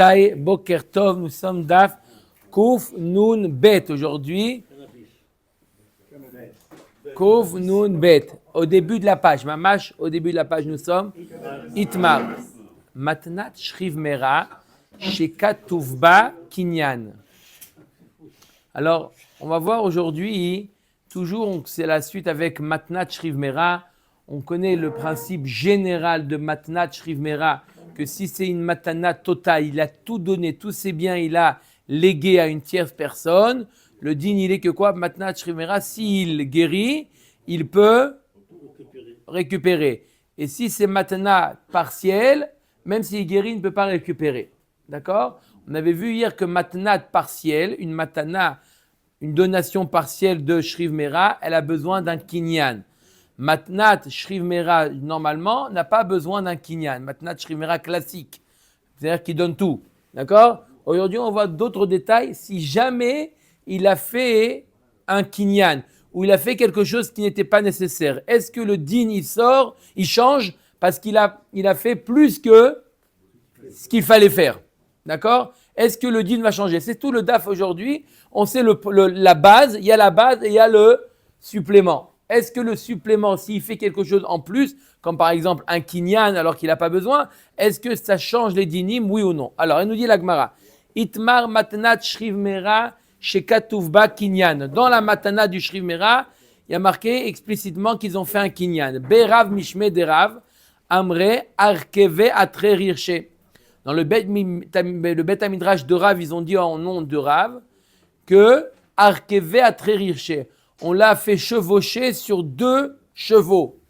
Rabotai, Boker Tov, nous sommes Daf Kouf Nun Bet aujourd'hui. Kouf Nun Bet. Au début de la page, Mamash, au début de la page, nous sommes Itmar. Matnat Shriv Mera, Shekatuvba Kinyan. Alors, on va voir aujourd'hui, toujours, c'est la suite avec Matnat Shriv Mera. On connaît le principe général de Matnat Shriv Mera, que si c'est une matana totale, il a tout donné, tous ses biens, il a légué à une tierce personne. Le din, il est que quoi? Matnat Shriv Mera, s'il guérit, il peut récupérer. Et si c'est matana partielle, même s'il guérit, il ne peut pas récupérer. D'accord? On avait vu hier que matana partielle, une matana, une donation partielle de Shriv Mera, elle a besoin d'un kinyan. Matnat Shriv Mera, normalement, n'a pas besoin d'un kinyan. Matnat Shriv Mera classique, c'est-à-dire qu'il donne tout. D'accord? Aujourd'hui, on voit d'autres détails. Si jamais il a fait un kinyan, ou il a fait quelque chose qui n'était pas nécessaire, est-ce que le din, il sort, il change, parce qu'il a fait plus que ce qu'il fallait faire? D'accord? Est-ce que le din va changer? C'est tout le daf aujourd'hui. On sait la base, il y a la base et il y a le supplément. Est-ce que le supplément, s'il fait quelque chose en plus, comme par exemple un kinyan alors qu'il n'a pas besoin, est-ce que ça change les dinim, oui ou non? Alors, elle nous dit la Gemara, Itmar matnat shriv mera shekatuvba kinyan. Dans la matana du shriv mera, il y a marqué explicitement qu'ils ont fait un kinyan. Berav mishme derav, amre arkeve atre rirshe. Dans le Bet Midrash de Rav, ils ont dit en nom de Rav que arkeve atre rirshe. On l'a fait chevaucher sur 2 chevaux.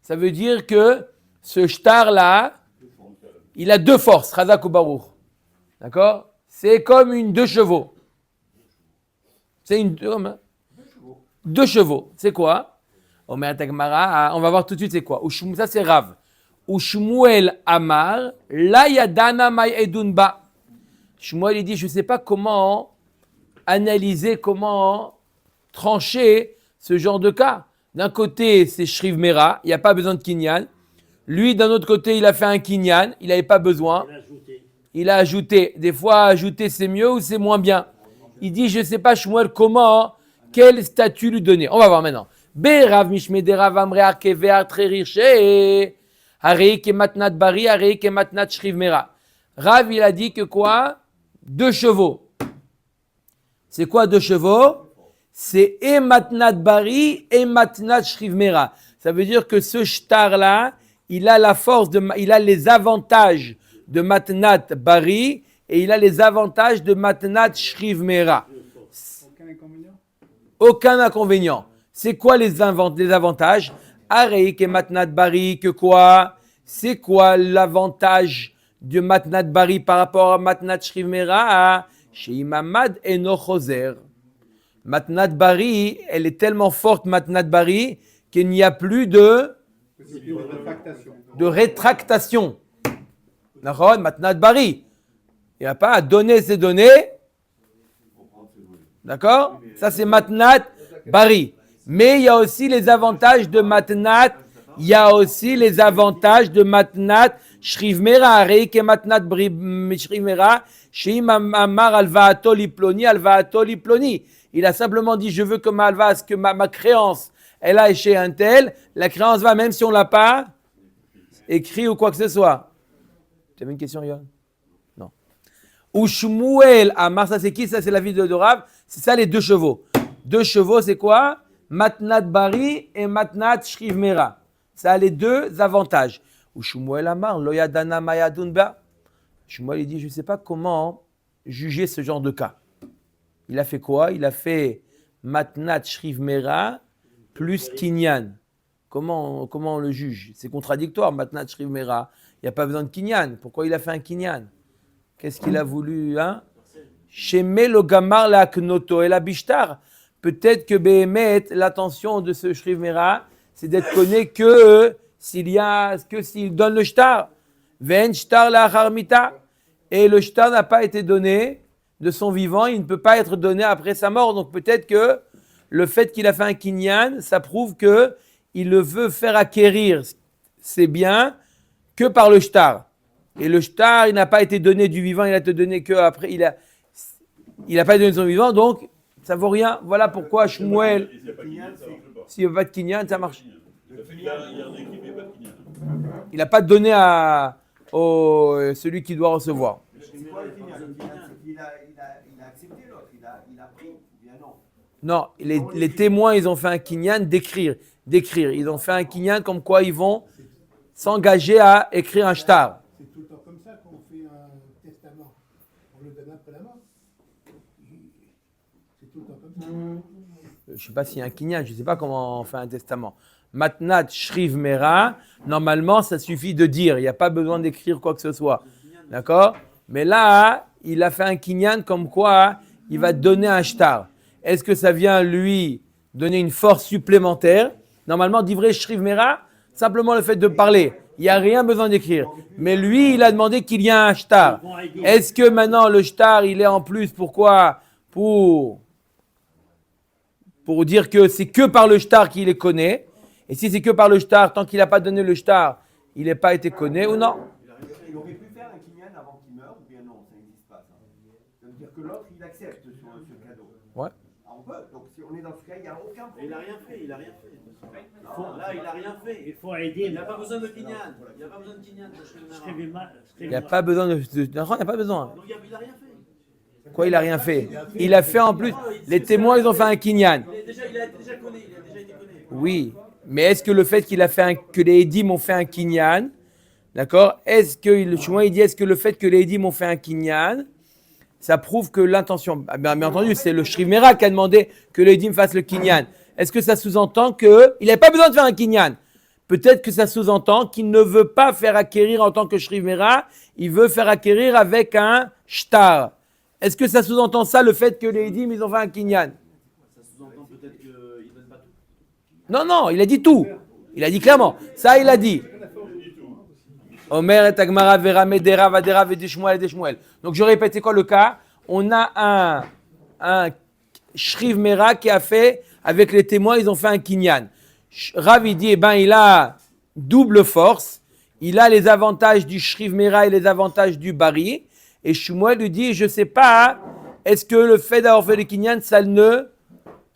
Ça veut dire que ce shtar-là, il a 2 forces, Chazak ou Baruch. D'accord? C'est comme une 2 chevaux. C'est une 2 chevaux. C'est quoi? On va voir tout de suite c'est quoi. Ça c'est Rav. Ushmuel Amar, la yadana may edunba. Shmuel il dit, je ne sais pas comment analyser, comment trancher ce genre de cas. D'un côté, c'est Shriv Mera, il n'y a pas besoin de kinyan. Lui, d'un autre côté, il a fait un kinyan, il n'avait pas besoin. Il a ajouté. Des fois, ajouter, c'est mieux ou c'est moins bien. Il dit, je ne sais pas, Shmuel, comment, quel statut lui donner. On va voir maintenant. Berav mishmede rav amre arkeve atre rirshe, harei ke matnat bari, harei ke matnat Shriv Mera. Rav, il a dit que quoi? 2 chevaux. C'est quoi 2 chevaux? C'est et matnat bari et matnat Shriv Mera. Ça veut dire que ce shtar-là, il a la force, il a les avantages de matnat bari et il a les avantages de matnat Shriv Mera. Aucun inconvénient? Aucun inconvénient. C'est quoi les avantages? Areik et matnat bari, que quoi? C'est quoi l'avantage de matnat bari par rapport à matnat Shriv Mera? Chez Imamad et Nochoser. Matnat bari, elle est tellement forte, matnat bari, qu'il n'y a plus de rétractation. D'accord? Matnat bari. Il n'y a pas à donner ses données. D'accord? Ça, c'est matnat bari. Mais il y a aussi les avantages de matnat. Il y a aussi les avantages de matnat Shriv Mera. Reik et matnat Shriv Mera. Sheim amar alvaato liploni, alvaato liploni. Il a simplement dit, je veux que ma créance, elle a chez un tel, la créance va même si on ne l'a pas écrit ou quoi que ce soit. Tu avais une question, Yohan? Non. Ou Shmuel Amar, ça c'est qui? Ça c'est la vie de Rav. C'est ça les 2 chevaux. 2 chevaux, c'est quoi? Matnat bari et matnat Shriv Mera. Ça a les 2 avantages. Ou Shmuel Amar, loyadana mayadunba. Shmuel il dit, je ne sais pas comment juger ce genre de cas. Il a fait quoi? Il a fait matnat Shriv Mera plus kinyan. Comment on le juge? C'est contradictoire, matnat Shriv Mera. Il n'y a pas besoin de kinyan. Pourquoi il a fait un kinyan? Qu'est-ce qu'il a voulu? Sheme lo gamar la knoto et la bishtar. Peut-être que Behemet, l'attention de ce Shriv Mera, c'est d'être connu que s'il donne le shtar. Ven shtar la harmita. Et le shtar n'a pas été donné de son vivant, il ne peut pas être donné après sa mort. Donc peut-être que le fait qu'il a fait un kinyan, ça prouve qu'il le veut faire acquérir ses biens que par le shtar. et le shtar, il n'a pas été donné du vivant, il a été donné qu'après, il a pas été donné de son vivant, donc ça vaut rien. Voilà pourquoi Shmuel, s'il n'y a pas de kinyan, ça marche. Il n'a pas donné à celui qui doit recevoir. C'est quoi le kinyan? Il a accepté l'autre, il a pris, ou bien non? Non, les témoins, ils ont fait un kinyan d'écrire. Ils ont fait un kinyan comme quoi ils vont s'engager à écrire un shtar. C'est tout le temps comme ça qu'on fait un testament. On le donne après la mort. C'est tout le temps comme ça. Je ne sais pas s'il y a un kinyan, je ne sais pas comment on fait un testament. Matnat shriv mera, normalement, ça suffit de dire. Il n'y a pas besoin d'écrire quoi que ce soit. D'accord? Mais là, il a fait un kinyan comme quoi il va donner un shtar. Est-ce que ça vient lui donner une force supplémentaire? Normalement, d'ivrei shriv mera, simplement le fait de parler. Il n'y a rien besoin d'écrire. Mais lui, il a demandé qu'il y ait un shtar. Est-ce que maintenant le shtar, il est en plus, pourquoi? Pour dire que c'est que par le shtar qu'il les connaît. Et si c'est que par le shtar, tant qu'il n'a pas donné le shtar, il n'a pas été connu ou non? Il aurait pu faire un kinyan avant qu'il meure, ou bien non, ça n'existe pas ça. Ça veut dire que l'autre, il accepte ce cadeau. Ouais. Ah, on peut, donc si on est dans ce cas, il n'y a aucun problème. Il n'a rien fait. Là, il n'a rien fait. Il faut aider. Il n'y a pas besoin de kinyan. Il n'y a pas besoin de kinyan. Il n'y a pas besoin de... Non, il n'y a pas besoin. Donc il n'a rien fait. Quoi, il n'a rien fait? Il a fait en plus... Les témoins, ils ont fait un kinyan. Il a déjà connu. Il a déjà été connu. Oui. Mais est-ce que le fait qu'il a fait que les édim ont fait un kinyan, d'accord? Est-ce que le Shmuel il dit est-ce que le fait que les édim ont fait un kinyan, ça prouve que l'intention, bien entendu, c'est le Shriv Mera qui a demandé que les édim fassent le kinyan. Est-ce que ça sous-entend qu'il n'avait pas besoin de faire un kinyan? Peut-être que ça sous-entend qu'il ne veut pas faire acquérir en tant que Shriv Mera, il veut faire acquérir avec un shtar. Est-ce que ça sous-entend ça, le fait que les édim ils ont fait un kinyan? Ça sous-entend peut-être qu'il ne donne pas tout. Non, il a dit tout. Il a dit clairement. Ça, il a dit. Omer et Agmara vera medera vadera vedeshmuel et deshmuel. Donc je répète, c'est quoi le cas? On a un Shriv Mera qui a fait, avec les témoins, ils ont fait un kinyan. Rav, il dit, il a double force. Il a les avantages du Shriv Mera et les avantages du Bari. Et Shmuel lui dit, je ne sais pas, est-ce que le fait d'avoir fait le kinyan, ça ne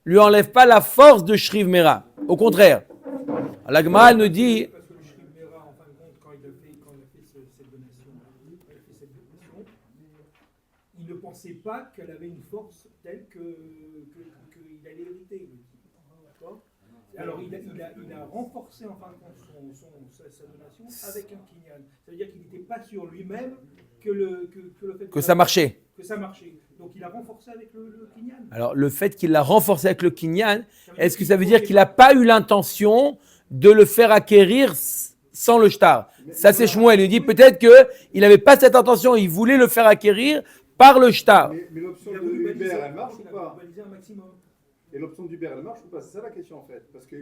lui enlève pas la force de Shriv Mera? Au contraire. La Gemara nous dit... Parce que le Shriv Mera, en fin de compte, quand il a fait cette donation, il ne pensait pas qu'elle avait une force telle qu'il allait hériter. D'accord? Alors il a renforcé en fin de compte sa donation avec un kinyan. Ça veut dire qu'il n'était pas sûr lui-même que le fait Que ça marchait. Que ça marchait. Donc il a renforcé avec le kinyan. Alors le fait qu'il l'a renforcé avec le kinyan, est-ce que ça veut dire qu'il n'a pas eu l'intention de le faire acquérir sans le shtar? Ça c'est Shmuel, il dit peut-être qu'il n'avait pas cette intention, il voulait le faire acquérir par le shtar. Mais l'option Il a de voulu Uber, baliser, elle marche ou il a pas? voulu baliser un maximum. Et l'option d'Uber, elle marche ou pas? C'est ça la question en fait. Parce que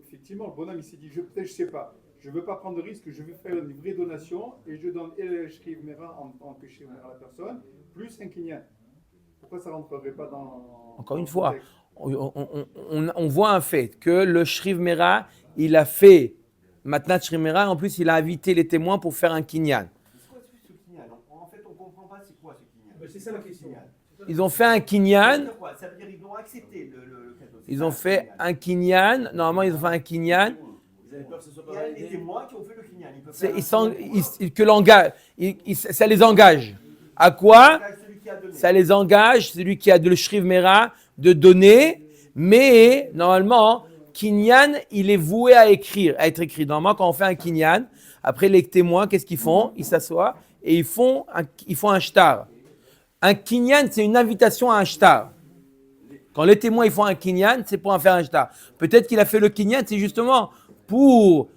effectivement, le bonhomme il s'est dit, peut-être je sais pas, je veux pas prendre de risque, je veux faire une vraie donation et je donne le Shriv Mera en tant que Shriv Mera à la personne, plus un kinyan. Pourquoi ça rentrerait pas dans... Encore une fois, on voit un fait que le Shriv Mera, il a fait Matnat Shriv Mera, en plus il a invité les témoins pour faire un kinyan. C'est quoi ce kinyan? En fait, on ne comprend pas c'est quoi ce kinyan. C'est ça la question. Ils ont fait un kinyan. Ça veut dire qu'ils ont accepté le cadeau. Ils ont fait un kinyan. Normalement, ils ont fait un kinyan. Ils avaient peur que ce soit Il y pas a les validé. témoins qui ont fait le kinyan. Ils peuvent C'est- faire ils un s'en- kinyan. que l'engage, ça les engage. À quoi? Celui qui a donné. Ça les engage, celui qui a de le Shriv Mera, de donner. Mais normalement, kinyan, il est voué à être écrit. Normalement, quand on fait un kinyan, après les témoins, qu'est-ce qu'ils font? Ils s'assoient et ils font un shtar. Un kinyan, c'est une invitation à un shtar. Quand les témoins ils font un kinyan, c'est pour en faire un shtar. Peut-être qu'il a fait le kinyan, c'est justement pour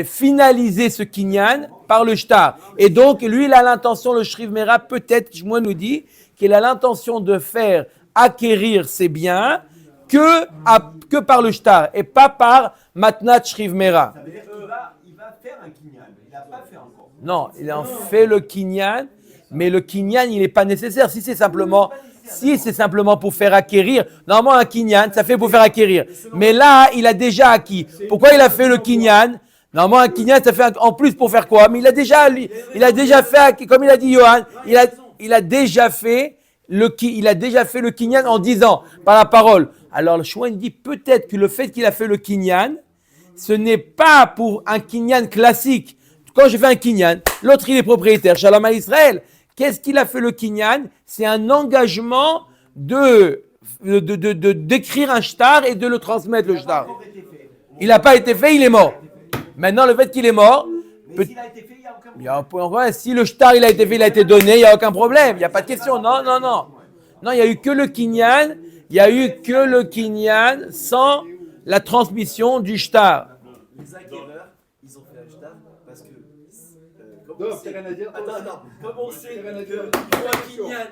finaliser ce kinyan par le shtar. Et donc, lui, il a l'intention, le Shriv Mera, peut-être, moi nous dit, qu'il a l'intention de faire acquérir ses biens que par le shtar et pas par Matnat Shriv Mera. Ça veut dire qu'il va faire un kinyan. Il n'a pas fait encore. Non, il en fait le kinyan, mais le kinyan, il n'est pas nécessaire. Si c'est simplement pour faire acquérir, normalement un kinyan, ça fait pour faire acquérir. Mais là, il a déjà acquis. Pourquoi il a fait le kinyan? Normalement, un kinyan, ça fait en plus pour faire quoi? Mais il a déjà fait, comme il a dit Johan, il a déjà fait le kinyan en 10 ans, par la parole. Alors le Shmuel dit peut-être que le fait qu'il a fait le kinyan, ce n'est pas pour un kinyan classique. Quand je fais un kinyan, l'autre il est propriétaire, Shalom à Israël. Qu'est-ce qu'il a fait le kinyan? C'est un engagement d'écrire un shtar et de le transmettre le shtar. Il n'a pas été fait, il est mort. Maintenant, le fait qu'il est mort, Mais s'il a été fait, il n'y a aucun problème. si le shtar il a été fait, il a été donné, il n'y a aucun problème. Il n'y a pas de question. Non. Non, il n'y a eu que le kinyan. Il n'y a eu que le kinyan sans la transmission du shtar. Les acquéreurs, ils ont fait un shtar parce que. Non, c'est rien à dire. Attends. Comme on sait C'est rien à qu'il dire. faut un kinyan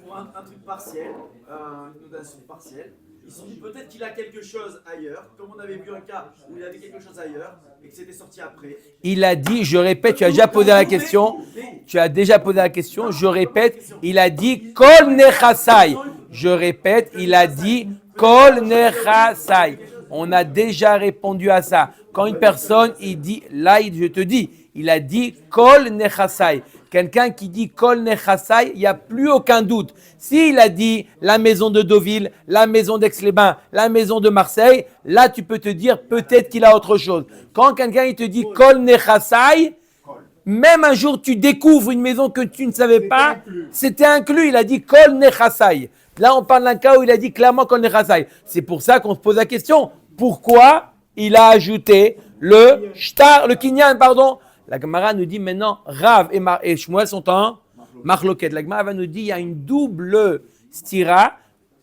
pour un truc partiel, une donation partielle, ils se sont dit peut-être qu'il a quelque chose ailleurs, comme on avait vu un cas où il avait quelque chose ailleurs et que c'était sorti après. Il a dit, je répète, tu as déjà posé la question. Je répète, il a dit Kol Nechasai. Je répète, il a dit Kol Nechasai. On a déjà répondu à ça. Quand une personne, il dit, là, je te dis, il a dit Kol Nechasai. Quelqu'un qui dit Kol Nechasai, il n'y a plus aucun doute. S'il a dit la maison de Deauville, la maison d'Aix-les-Bains, la maison de Marseille, là, tu peux te dire peut-être qu'il a autre chose. Quand quelqu'un il te dit Kol Nechasai, même un jour tu découvres une maison que tu ne savais pas, c'était inclus. Il a dit Kol Nechasai. Là, on parle d'un cas où il a dit clairement Kol Nechasai. C'est pour ça qu'on se pose la question. Pourquoi il a ajouté le shtar, le kinyan, pardon. La Gemara nous dit maintenant, Rav et Shmuel sont en marloquet. La Gemara nous dit il y a une double stira,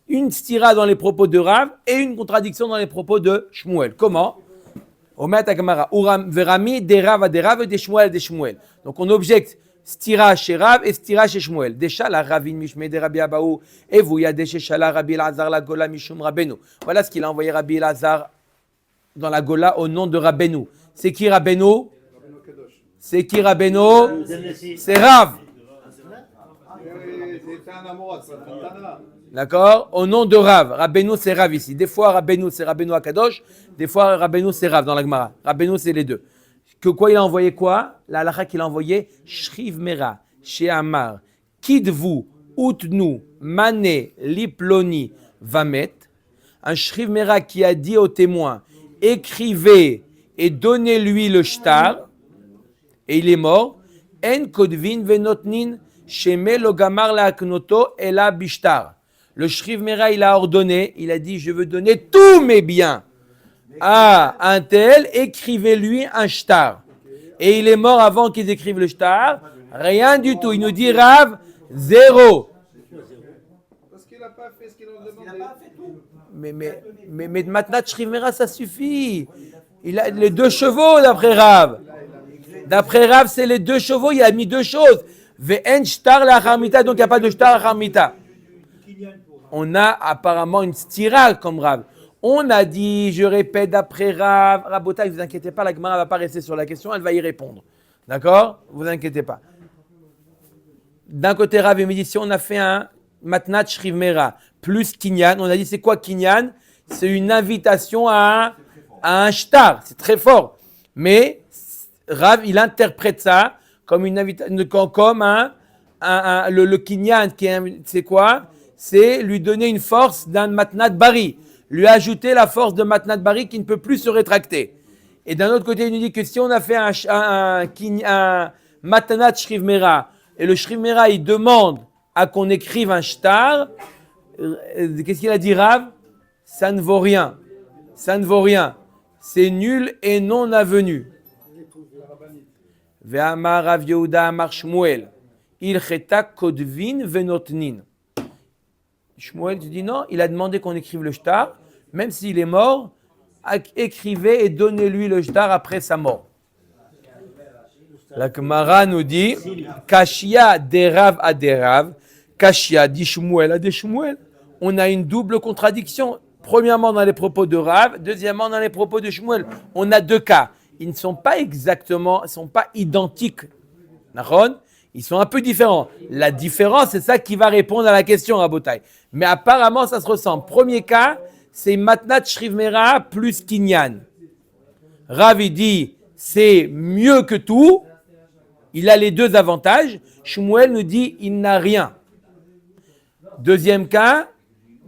une stira dans les propos de Rav et une contradiction dans les propos de Shmuel. Comment? Omet la Gemara, Uram verami des Rav à des Rav et des Shmuel à des Shmuel. Donc on objecte stira chez Rav et stira chez Shmuel. Desha la Ravin mishme de Rabbi Abaou et vous ya deshe shala Rabbi Elazar la Gola mishum Rabbeinu. Voilà ce qu'il a envoyé Rabbi Elazar dans la Gola au nom de Rabbeinu. C'est qui Rabbeinu? C'est qui Rabbeinu? C'est Rav. C'est un amoureux, c'est un Tana. D'accord? Au nom de Rav. Rabbeinu c'est Rav ici. Des fois Rabbeinu c'est Rabbeinu Akadosh. Des fois Rabbeinu c'est Rav dans la Gemara. Rabbeinu c'est les deux. Que quoi il a envoyé quoi? La halakha qu'il a envoyé Shriv Mera, chez Amar, Kidvu, Utnu, Mane, Liploni, Vamet. Un Shriv Mera qui a dit aux témoins écrivez et donnez-lui le shtar. Et il est mort. En kodvin venotnin sheme lo gamar la aknoto ela bishtar. Le Shriv Mera, il a ordonné, il a dit je veux donner tous mes biens à un tel, écrivez-lui un shtar. Et il est mort avant qu'ils écrivent le shtar. Rien du tout. Il nous dit Rav, zéro. Parce qu'il n'a pas fait ce qu'il en demandait. Mais maintenant, Shriv Mera, ça suffit. Il a les deux chevaux d'après Rav. D'après Rav, c'est les deux chevaux, il a mis deux choses. Ve'en shtar la harmita, donc il n'y a pas de shtar la harmita. On a apparemment une stira comme Rav. On a dit, je répète d'après Rav, Rabotai, ne vous inquiétez pas, la Gemara ne va pas rester sur la question, elle va y répondre. D'accord? Vous inquiétez pas. D'un côté, Rav, il me dit, si on a fait un matnat shriv mera plus kinyan, on a dit, c'est quoi kinyan? C'est une invitation à un shtar, c'est très fort. Mais Rav, il interprète ça comme une invitation, comme le kinyan, c'est quoi? C'est lui donner une force d'un matnat bari, lui ajouter la force de matnat bari qui ne peut plus se rétracter. Et d'un autre côté, il nous dit que si on a fait un matnat shriv mera, et le shriv mera, il demande à qu'on écrive un shtar, qu'est-ce qu'il a dit Rav? Ça ne vaut rien. Ça ne vaut rien. C'est nul et non avenu. Ve'amar Rav Yehuda amar Shmuel, ilcheta kodvin venotnin. Shmuel dit non, il a demandé qu'on écrive le shtar, même s'il est mort, écrivez et donnez-lui le shtar après sa mort. La Gemara nous dit, Kashia derav à derav, Kashia dit Shmuel à des Shmuel. On a une double contradiction. Premièrement dans les propos de Rav, deuxièmement dans les propos de Shmuel. On a deux cas. Ils ne sont pas exactement, ils ne sont pas identiques. Nahon? Ils sont un peu différents. La différence, c'est ça qui va répondre à la question, Rabotai. Mais apparemment, ça se ressemble. Premier cas, c'est Matnat Shriv Mera plus Kinyan. Rav, il dit, c'est mieux que tout. Il a les deux avantages. Shmuel nous dit il n'a rien. Deuxième cas,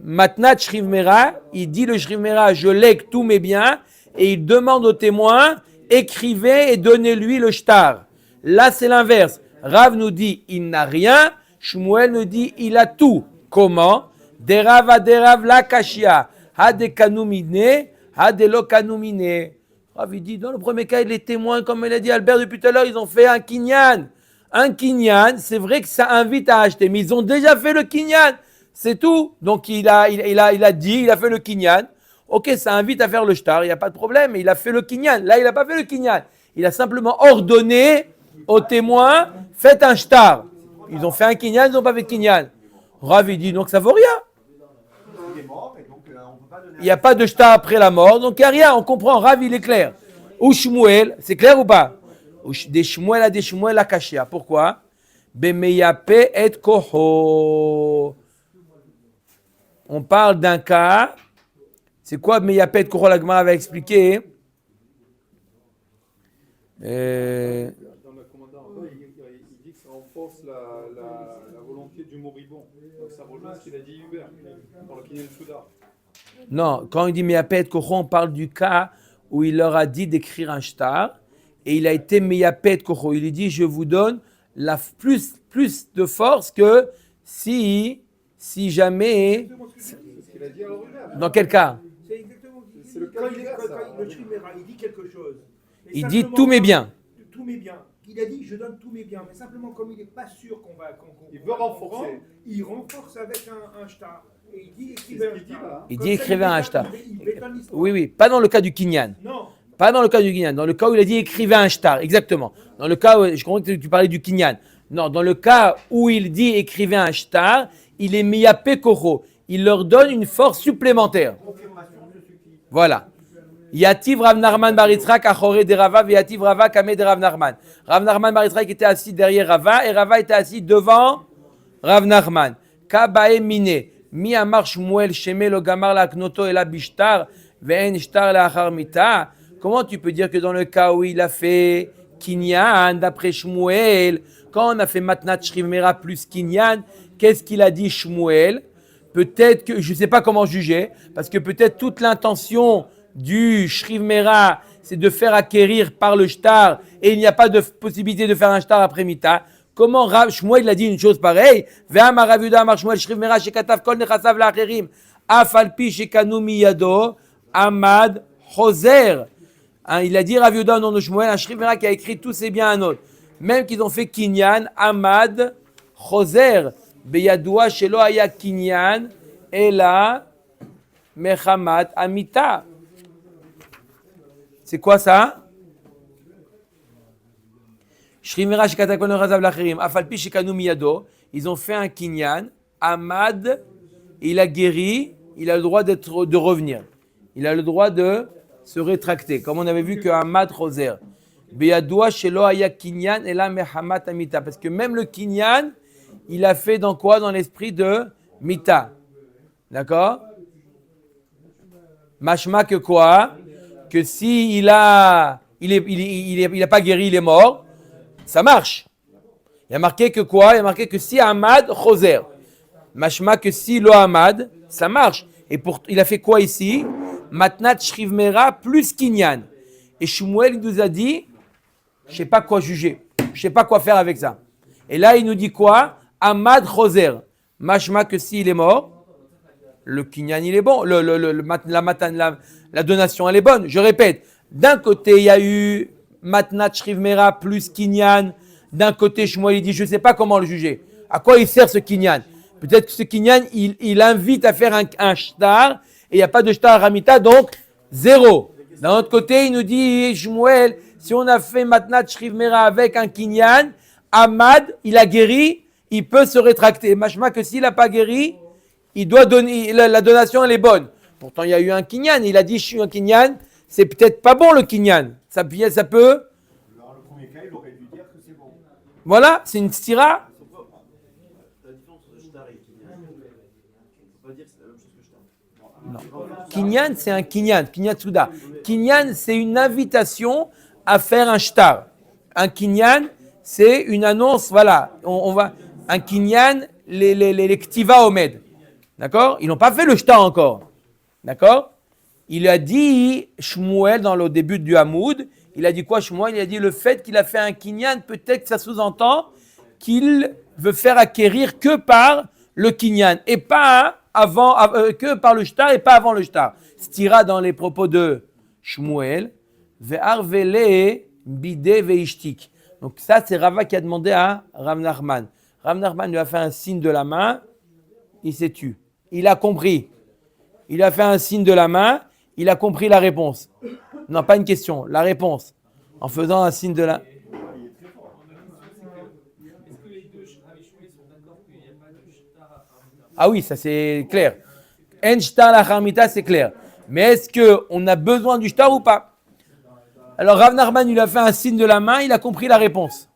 Matnat Shriv Mera, il dit le Shriv Mera, je lègue tous mes biens et il demande aux témoins, écrivez et donnez-lui le shtar. Là, c'est l'inverse. Rav nous dit il n'a rien, Shmuel nous dit il a tout. Comment? Derav aderav la kashia, hadekanumine, hadelokanumine. Rav il dit dans le premier cas, les témoins, comme il a dit Albert depuis tout à l'heure, ils ont fait un kinyan. Un kinyan, c'est vrai que ça invite à acheter, mais ils ont déjà fait le kinyan. C'est tout. Donc il a dit, il a fait le kinyan. Ok, ça invite à faire le shtar, il n'y a pas de problème, mais il a fait le kinyan. Là, il n'a pas fait le kinyan. Il a simplement ordonné aux témoins, faites un shtar. Ils ont fait un kinyan, ils n'ont pas fait de kinyan. Rav il dit, donc ça vaut rien. Il est mort, et donc on ne peut pas donner. Il n'y a pas de shtar après la mort, donc il n'y a rien, on comprend. Rav il est clair. Ou Shmuel, c'est clair ou pas? Des Shmuel à des Shmuel à Kashia. Pourquoi? Bemeyape et koho. On parle d'un cas. C'est quoi Meyape et koho? La Gemara va expliquer. Dans le commandant, il dit que ça renforce la volonté du moribond. Donc ça rejoint ce qu'il a dit Hubert dans le Kinyan Souda. Non, quand il dit Meyape et koho, on parle du cas où il leur a dit d'écrire un shtar. Et il a été Meyape et koho. Il lui dit, je vous donne plus de force que si jamais... C'est ce qu'il a dit à Hubert. Dans quel cas? C'est exactement ce qu'il dit. C'est le cas Quand d'Hubert, ça. le Shriv Mera, il dit quelque chose. Mais Il dit simplement, tous mes biens. Tous mes biens. Il a dit je donne tous mes biens, mais simplement comme il n'est pas sûr qu'on va. Il veut renforcer. Il renforce avec un shtar. Et il dit C'est écrivez ce un qu'il dit shtar. là. Il Comme dit ça, écrivez un shtar. Il bétonne l'histoire. Oui, pas dans le cas du kinyan. Non. Pas dans le cas du kinyan. Dans le cas où il a dit écrivez un shtar, exactement. Dans le cas où, je comprends que tu parlais du kinyan. Non, dans le cas où il dit écrivez un shtar, il est Meyape koho. Il leur donne une force supplémentaire. Voilà. Yativ Rav Narman bar Yitzhak achore de Rava ve Yativ Rava kame de Rav Narman. Rav Narman bar Yitzhak était assis derrière Rava et Rava était assis devant Rav Narman. Kabae mine mi amar Shmuel sheme lo gamar la knoto ela bishtar ve'en shtar la achar mita. Comment tu peux dire que dans le cas où il a fait kinyan d'après Shmuel, quand on a fait matnat shriv mera plus kinyan, qu'est-ce qu'il a dit Shmuel? Peut-être que je ne sais pas comment juger parce que peut-être toute l'intention du Shriv Mera, c'est de faire acquérir par le shtar et il n'y a pas de possibilité de faire un shtar après Mita. Comment Rav Shmuel il a dit une chose pareille? Ve'amar Rav Yehuda amar Shmuel Shriv Mera shekatav kol nechasav la'acherim af al pi shekanu miyado amad choser. Il a dit Rav Yehuda au nom de Shmuel, un Shriv Mera qui a écrit tous ses biens à un autre. Même qu'ils ont fait kinyan, amad choser. Beyadoua shelo haya kinyan ela mechamat amita. C'est quoi ça? Ils ont fait un kinyan. Ahmad, il a guéri, il a le droit de revenir. Il a le droit de se rétracter. Comme on avait vu que Ahmad Roser. Beyadoua shelo haya kinyan ela mechamat amita. Parce que même le kinyan, il a fait dans quoi? Dans l'esprit de mita. D'accord? Mashma que quoi? Que si il a pas guéri, il est mort, ça marche. Il y a marqué que quoi? Il y a marqué que si Ahmad Choser. Mashma que si lo Ahmad, ça marche. Et il a fait quoi ici? Matnat Shriv Mera plus Kinyan. Et Shmuel il nous a dit, je ne sais pas quoi juger, je ne sais pas quoi faire avec ça. Et là il nous dit quoi? Ahmad Choser. Mashma que s'il est mort, le kinyan il est bon, la donation elle est bonne. Je répète, d'un côté il y a eu matnat shriv mera plus kinyan, d'un côté Shmuel il dit je ne sais pas comment le juger. À quoi il sert ce kinyan? Peut-être que ce kinyan il invite à faire un shtar et il n'y a pas de shtar ramita donc zéro. D'un autre côté il nous dit Shmuel si on a fait matnat shriv mera avec un kinyan, Ahmad il a guéri, il peut se rétracter. Mashma que s'il n'a pas guéri, il doit donner, la donation elle est bonne. Pourtant il y a eu un kinyan, il a dit je suis un kinyan, c'est peut-être pas bon le kinyan. Ça peut. Dans le premier cas, il aurait dû dire que c'est bon. Voilà, c'est une stira. La différence entre shtar et kinyan, on ne peut pas dire que c'est la même chose que shtar. Non. Kinyan c'est un kinyan, kinyan souda. Kinyan c'est une invitation à faire un shtar. Un kinyan, c'est une annonce, voilà. On va, un kinyan, les ktiva omed. D'accord? Ils n'ont pas fait le shtar encore. D'accord? Il a dit, Shmuel, dans le début du Hamoud, il a dit quoi Shmuel? Il a dit le fait qu'il a fait un kinyan, peut-être que ça sous-entend qu'il veut faire acquérir que par le kinyan et pas avant, que par le shtar et pas avant le shtar. Stira dans les propos de Shmuel, ve'arvele bide ve'ishtik. Donc ça, c'est Rava qui a demandé à Rav Nachman. Rav Nachman lui a fait un signe de la main, il s'est tu. Il a compris. Il a fait un signe de la main, il a compris la réponse. Non, pas une question, la réponse. En faisant un signe de la... Est-ce que les deux Ravishoué sont d'accord qu'il n'y a pas de shtar? Ah oui, ça c'est clair. En shtar la charmita, c'est clair. Mais est-ce qu'on a besoin du shtar ou pas? Alors Rav Nachman, il a fait un signe de la main, il a compris la réponse.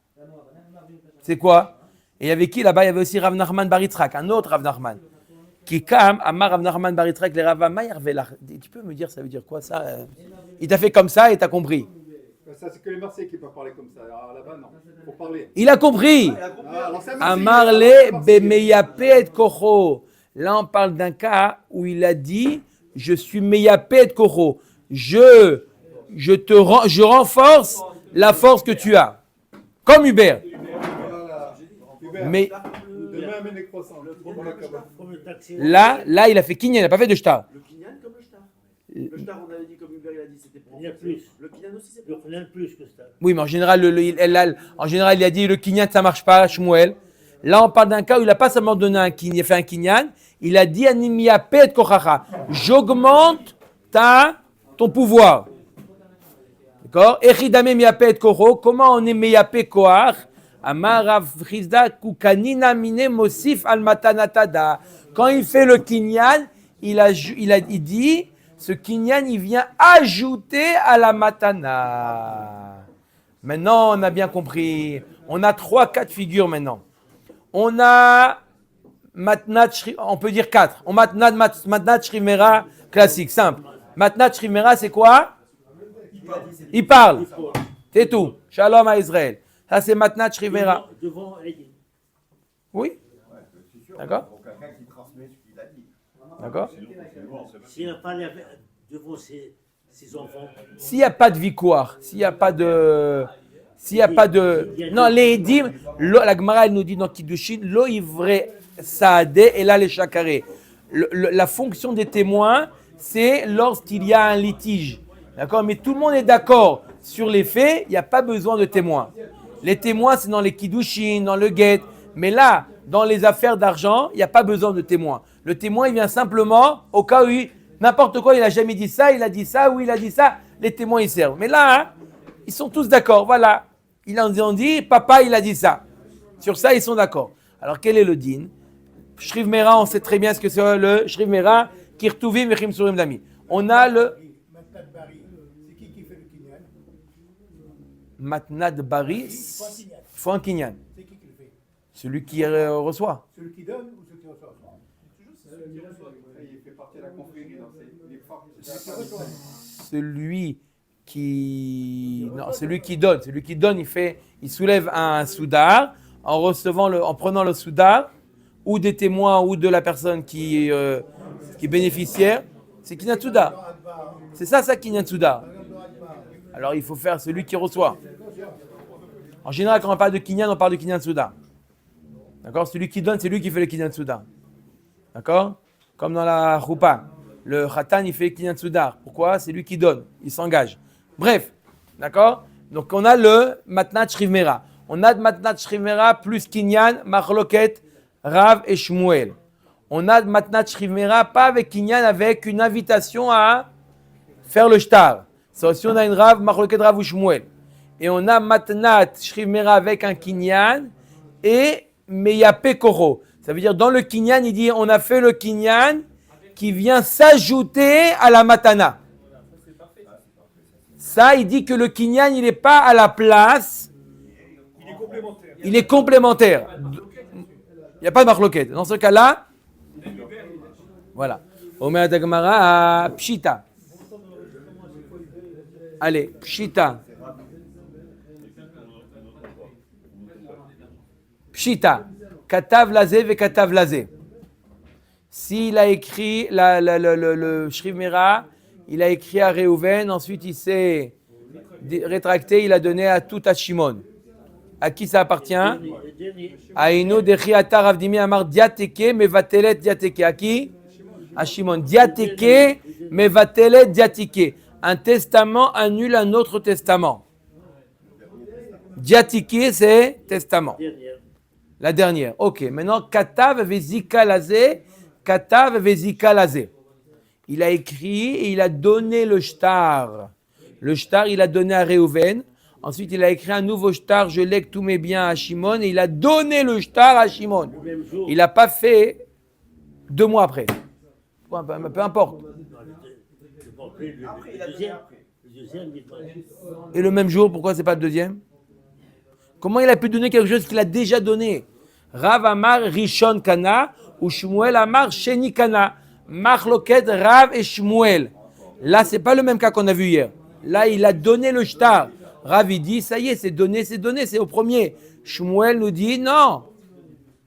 C'est quoi? Et il y avait qui là-bas? Il y avait aussi Rav Nachman Bar Yitzhak, un autre Rav Nachman. Qui kam, Amar Rav Nachman Bar Yitzhak, les Rav Amar Velach. Tu peux me dire, ça veut dire quoi ça? Il t'a fait comme ça et t'as compris. Ça, c'est que les Marseillais qui peuvent parler comme ça. Alors là-bas, non. Faut parler. Il a compris. Alors, c'est un Marseillais. Amarle bemeyapé et kocho. Là, on parle d'un cas où il a dit, je suis meyapé et kocho. Je renforce la force que tu as. Comme Hubert. Voilà. Hubert, Mais demain, amène les croissants. là, il a fait kinyan, il n'a pas fait de shtar. Le kinyan comme le shtar. Le shtar, on avait dit, comme Hubert il a dit, c'était pour. Il y a plus. Le kinyan aussi, c'est Le pour. final plus que ça. Oui, mais en général, il a dit le kinyan, ça marche pas, Shmuel. Là, on parle d'un cas où il n'a pas seulement donné un kinyan, il a fait un kinyan, il a dit animiyapé et kochacha. J'augmente ton pouvoir. D'accord? Echidame miyapé et kocho. Comment on est miyapé koach? Amar Rav Chizda kukanina mine mosif al matanatada. Quand il fait le kinyan, il dit, ce kinyan, il vient ajouter à la matana. Maintenant, on a bien compris. On a 3 cas de figure maintenant. On a matnat, on peut dire 4. On matnat shrimera classique, simple. Matnat shrimera, c'est quoi? Il parle. C'est tout. Shalom à Israël. Ça, c'est matnat shrimera. Devant Eddie. Oui. D'accord? Quelqu'un qui transmet ce qu'il a dit. D'accord? S'il n'a pas devant ses enfants. S'il n'y a pas de victoire, s'il n'y a pas de... Non, les Edim, la Gemara, elle nous dit dans Kiddushin, lo ivre saadeh et là les chakaré. La fonction des témoins, c'est lorsqu'il y a un litige. D'accord? Mais tout le monde est d'accord sur les faits, il n'y a pas besoin de témoins. Les témoins, c'est dans les Kiddushin, dans le Get. Mais là, dans les affaires d'argent, il n'y a pas besoin de témoins. Le témoin, il vient simplement au cas où n'importe quoi, il n'a jamais dit ça, il a dit ça, ou il a dit ça, les témoins, ils servent. Mais là, hein, ils sont tous d'accord, voilà. Ils ont dit, papa, il a dit ça. Sur ça, ils sont d'accord. Alors, quel est le din? Shriv Mera, on sait très bien ce que c'est le Shriv Mera, Kirtuvim Vechim Surim Dami. On a le Matnat Bari, c'est qui fait le kinyan? Matnat Bari, il faut un kinyan. C'est qui le fait? Celui qui reçoit. Celui qui donne ou celui qui reçoit? Il fait partie de la confrérie. Il est fort. Celui qui donne. Celui qui donne, il soulève un soudar en prenant le soudar ou des témoins ou de la personne qui est bénéficiaire. C'est kinyan soudar. C'est ça kinyan soudar. Alors il faut faire celui qui reçoit. En général, quand on parle de kinyan, on parle de kinyan soudar. D'accord? Celui qui donne, c'est lui qui fait le kinyan soudar. D'accord? Comme dans la choupa. Le khatan, il fait kinyan soudar. Pourquoi? C'est lui qui donne. Il s'engage. Bref. D'accord? Donc, on a le matnat shriv mera. On a de matnat shriv mera plus kinyan, machloket, Rav et Shmuel. On a de matnat shriv mera, pas avec kinyan, avec une invitation à faire le shtar. Ça aussi, on a une Rav, machloket, Rav ou Shmuel. Et on a matnat shriv mera avec un kinyan et meyapé koro. Ça veut dire, dans le kinyan, il dit, on a fait le kinyan qui vient s'ajouter à la matana. Ça, il dit que le kinyan, il n'est pas à la place. Il est complémentaire. Il est complémentaire. Il n'y a pas de marloquette. Dans ce cas-là, voilà. Omer Dagmara, pshita. Allez, pshita. Pshita. Katav lazé ve katav lazé. S'il a écrit le Shriv Mera, il a écrit à Réhouven, ensuite il s'est rétracté, il a donné à tout à Shimon. À qui ça appartient? Le dernier. Aïno dechiata Ravdimi Amar diateke mevatelet diateke. À qui? À Shimon. Diateke mevatelet diateke. Un testament annule un autre testament. Diateke, c'est testament. Dernière. La dernière. Ok. Maintenant, katav vezika lazé. Katav vezika lazé. Il a écrit et il a donné le shtar. Le shtar, il a donné à Réhouven. Ensuite, il a écrit un nouveau shtar, je lègue tous mes biens à Shimon, et il a donné le shtar à Shimon. Le même jour. Il n'a pas fait 2 mois après. Peu importe. Non, je pense que le Après, il a donné deuxième. après. Le deuxième, il pas. Et le même jour, pourquoi c'est pas le deuxième? Comment il a pu donner quelque chose qu'il a déjà donné? Rav Amar Rishon Kana ou Shmuel Amar Sheni Kana. Machloket Rav et Shmuel. Là, c'est pas le même cas qu'on a vu hier. Là, il a donné le shtar. Rav, il dit, ça y est, c'est donné, c'est au premier. Shmuel nous dit, non.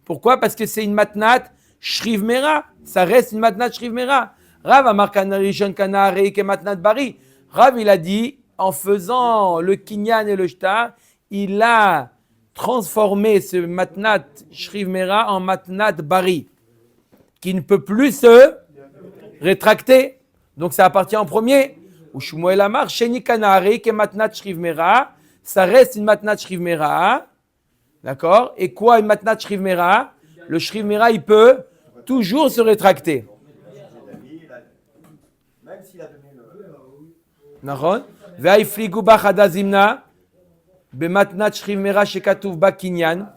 Pourquoi? Parce que c'est une matnat Shriv Mera. Ça reste une matnat Shriv Mera. Rav Amar Kana Rishon Kana Reik et matnat Bari. Rav, il a dit, en faisant le kinyan et le shtar, il a transformé ce matnat Shriv Mera en matnat Bari, qui ne peut plus se rétracter. Donc ça appartient en premier. Ou Shmuel Amar, Sheni Kanari, qui est matnat Shriv Mera. Ça reste une matnat Shriv Mera. D'accord? Et quoi une matnat Shriv Mera? Le Shriv Mera, il peut toujours se rétracter. Même s'il a donné le. D'accord? Ve'aifligu bachada zimna. Bematnat Shriv Mera shekatuv ba kinyan.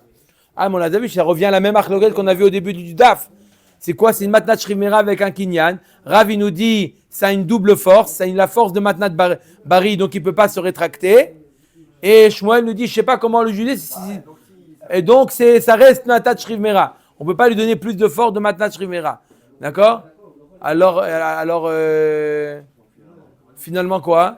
Ah, mais on a déjà vu, ça revient à la même achloguet qu'on a vu au début du DAF. C'est quoi? C'est une matnat Shriv Mera avec un kinyan. Rav, il nous dit, ça a une double force. Ça a la force de matnat Bari, donc il ne peut pas se rétracter. Et Shmuel nous dit, je ne sais pas comment le juger. Et donc, ça reste matnat Shriv Mera. On ne peut pas lui donner plus de force de matnat Shriv Mera. D'accord? Alors, finalement quoi?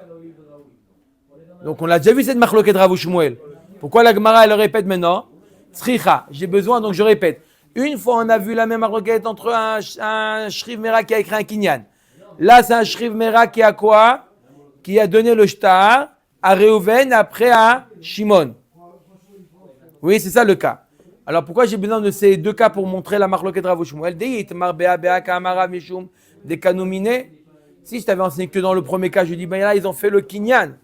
Donc, on a déjà vu cette machloket Rav ou Shmuel. Pourquoi la Gemara, elle le répète maintenant? Sricha, j'ai besoin, donc je répète. Une fois, on a vu la même requête entre un Shriv Mera qui a écrit un kinyan. Là, c'est un Shriv Mera qui a quoi? Qui a donné le shtar à Réhouven, après à Shimon. Oui, c'est ça le cas. Alors, pourquoi j'ai besoin de ces 2 cas pour montrer la marloquette Rav Shmuel? Si je t'avais enseigné que dans le premier cas, je dis, ben là, ils ont fait le kinyan.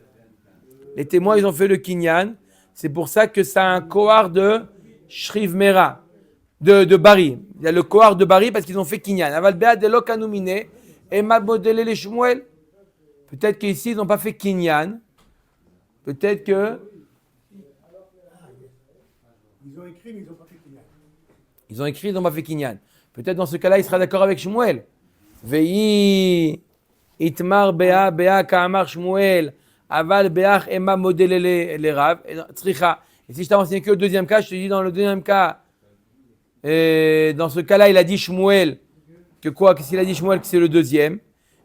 Les témoins, ils ont fait le kinyan. C'est pour ça que ça a un kohar de Shriv Mera. De Bari. Il y a le kohar de Bari parce qu'ils ont fait kinyan. Aval be'a de l'okanumine et m'a modelé les Shmuel. Peut-être qu'ici, ils n'ont pas fait kinyan. Peut-être que. Ils ont écrit, mais ils n'ont pas fait kinyan. Ils ont écrit, ils n'ont pas fait kinyan. Peut-être dans ce cas-là, il sera d'accord avec Shmuel. Vei itmar be'a ka'amar Shmuel. Aval be'ach et m'a modelé les Rav. Et si je t'ai enseigné que le deuxième cas, je te dis dans le deuxième cas. Et dans ce cas-là, il a dit Shmuel que quoi? Qu'est-ce qu'il a dit Shmuel? Que c'est le deuxième.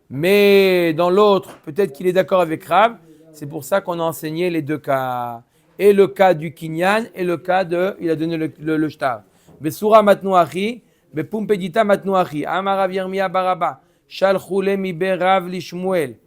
Mais dans l'autre, peut-être qu'il est d'accord avec Rav. C'est pour ça qu'on a enseigné les 2 cas. Et le cas du kinyan et le cas de, il a donné le shtar. Besura matnuachi, bepumpedita matnuachi. Amarav Yermia baraba. Shalchule mi berav li Shmuel.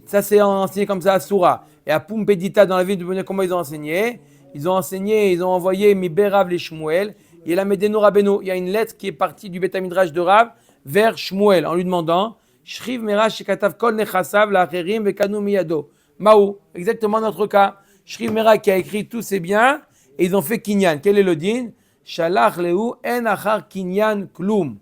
Ça c'est enseigné comme ça à Soura. Et à Pumpedita dans la ville de Benet, comment ils ont enseigné? Ils ont envoyé mi berav li Shmuel. Il a Medenu Rabbeinu. Il y a une lettre qui est partie du Beth Midrash de Rav vers Shmuel en lui demandant Shriv Mera shekatav kol nechasav la'acherim vekanu miyado. Maou, exactement notre cas. Shriv Mera qui a écrit tous ses biens et ils ont fait kinyan. Quel est le din? Shalach lehu en achar kinyan klum.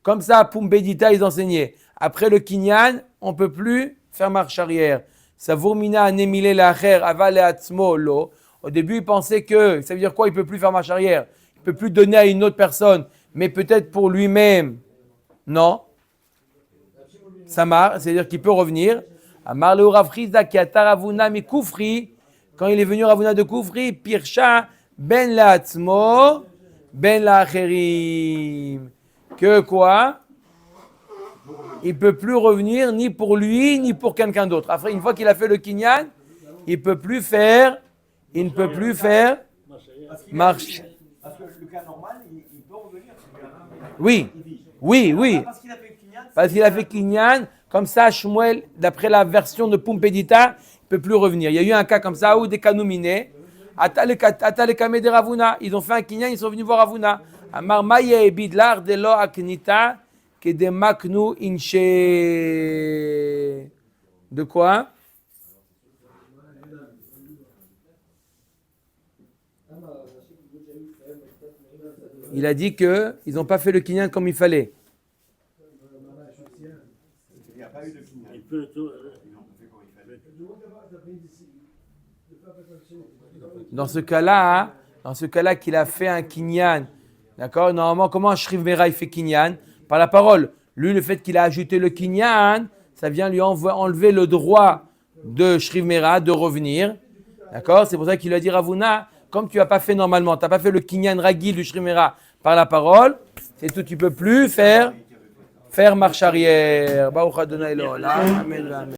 Comme ça, à Pumbedita, ils enseignaient. Après le kinyan, on ne peut plus faire marche arrière. Savurmina nemile la'acher aval le'atzmo lo. Au début, ils pensaient que, ça veut dire quoi? Il ne peut plus faire marche arrière. Il ne peut plus donner à une autre personne, mais peut-être pour lui-même. Non. Ça marche, c'est-à-dire qu'il peut revenir. Amar le Rav Chizda ki atar Ravuna mi Kufri. Quand il est venu Ravuna de Kufri, Pirsha ben la'atzmo, ben la'acherim. Que quoi? Il ne peut plus revenir ni pour lui, ni pour quelqu'un d'autre. Après, une fois qu'il a fait le kinyan, il ne peut plus faire marche Parce que le cas normal, il peut revenir. Oui, Il vit. oui. Parce qu'il a fait Kinyan. Parce qu'il a fait Kinyan, comme ça, Shmuel, d'après la version de Pumpedita, il ne peut plus revenir. Il y a eu un cas comme ça où des cas nominés, Atalekame de Ravuna, ils ont fait un Kinyan, ils sont venus voir Ravuna. Amar Maye Bidlar de lo Aknita, que de Maknu Inche. De quoi? Il a dit qu'ils n'ont pas fait le Kinyan comme il fallait. Il n'y a pas eu de Kinyan. Il peut tout. Dans ce cas-là, qu'il a fait un kinyan, d'accord? Normalement, comment un shriv mera il fait kinyan? Par la parole. Lui, le fait qu'il a ajouté le kinyan, ça vient lui enlever le droit de shriv mera de revenir, d'accord? C'est pour ça qu'il lui a dit Ravuna, comme tu n'as pas fait normalement, tu n'as pas fait le kinyan ragil du shriv mera par la parole, c'est tout, tu peux plus faire marche arrière. Baruch Adonai Elohim. Amen.